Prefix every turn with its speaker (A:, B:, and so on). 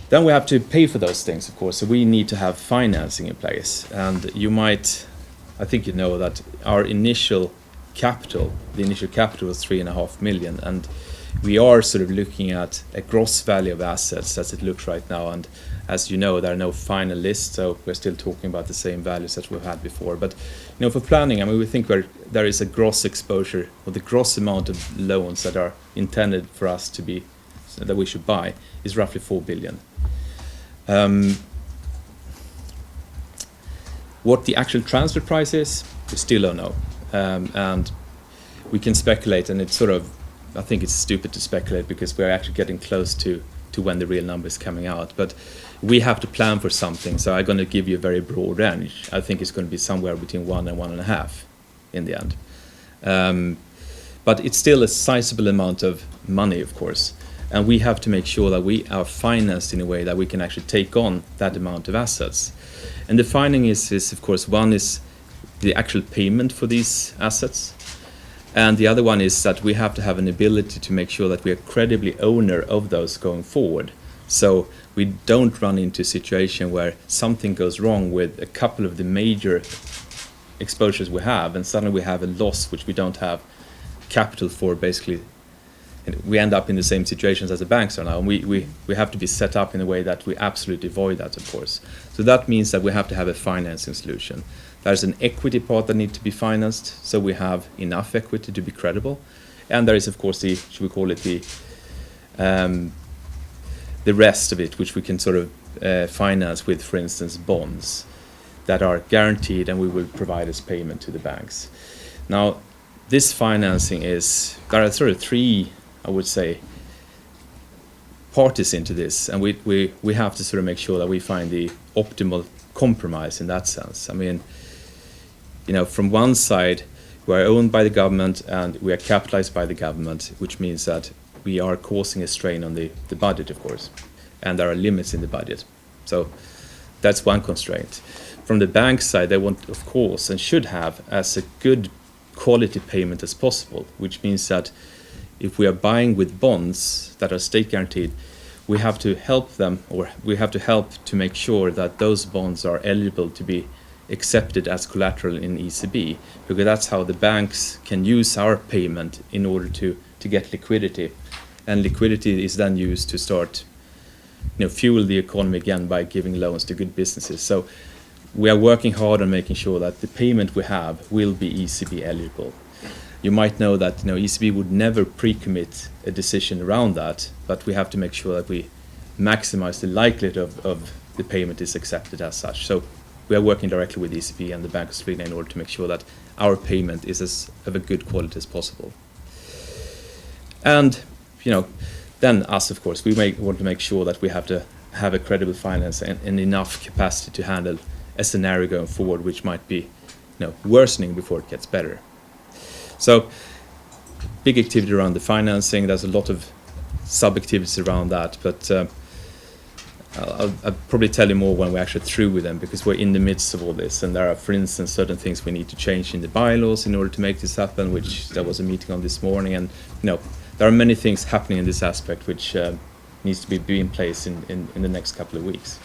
A: Then we have to pay for those things, of course, so we need to have financing in place. And I think you know that our initial capital was 3.5 million, and we are sort of looking at a gross value of assets as it looks right now. And as you know, there are no final lists, so we're still talking about the same values that we've had before. But for planning, I mean, we think there is a gross exposure, or the gross amount of loans that are intended for us to be, that we should buy, is roughly 4 billion. What the actual transfer price is, we still don't know. And we can speculate, and I think it's stupid to speculate because we're actually getting close to when the real number is coming out. But we have to plan for something, so I'm going to give you a very broad range. I think it's going to be somewhere between 1 and 1.5 in the end. But it's still a sizable amount of money, of course. And we have to make sure that we are financed in a way that we can actually take on that amount of assets. And the finding is of course, one is the actual payment for these assets. And the other one is that we have to have an ability to make sure that we are credibly owner of those going forward. So we don't run into a situation where something goes wrong with a couple of the major exposures we have, and suddenly we have a loss which we don't have capital for, basically. And we end up in the same situations as the banks are now. And we have to be set up in a way that we absolutely avoid that, of course. So that means that we have to have a financing solution. There's an equity part that needs to be financed, so we have enough equity to be credible. And there is, of course, should we call it the rest of it, which we can sort of finance with, for instance, bonds that are guaranteed and we will provide as payment to the banks. Now, this financing there are sort of three, I would say, parties into this, and we have to sort of make sure that we find the optimal compromise in that sense. I mean, from one side, we are owned by the government and we are capitalized by the government, which means that we are causing a strain on the budget, of course, and there are limits in the budget. So that's one constraint. From the bank side, they want, of course, and should have as a good quality payment as possible, which means that if we are buying with bonds that are state guaranteed, we have to help them, or we have to help to make sure that those bonds are eligible to be accepted as collateral in ECB, because that's how the banks can use our payment in order to get liquidity. And liquidity is then used to start fuel the economy again by giving loans to good businesses. So we are working hard on making sure that the payment we have will be ECB eligible. You might know that ECB would never pre-commit a decision around that, but we have to make sure that we maximize the likelihood of the payment is accepted as such. So we are working directly with ECB and the Bank of Sweden in order to make sure that our payment is of a good quality as possible. And then us, of course, we want to make sure that we have to have a credible finance and enough capacity to handle a scenario going forward which might be worsening before it gets better. So big activity around the financing. There's a lot of sub-activities around that, but I'll probably tell you more when we're actually through with them, because we're in the midst of all this, and there are, for instance, certain things we need to change in the bylaws in order to make this happen, which there was a meeting on this morning, and there are many things happening in this aspect which needs to be in place in the next couple of weeks.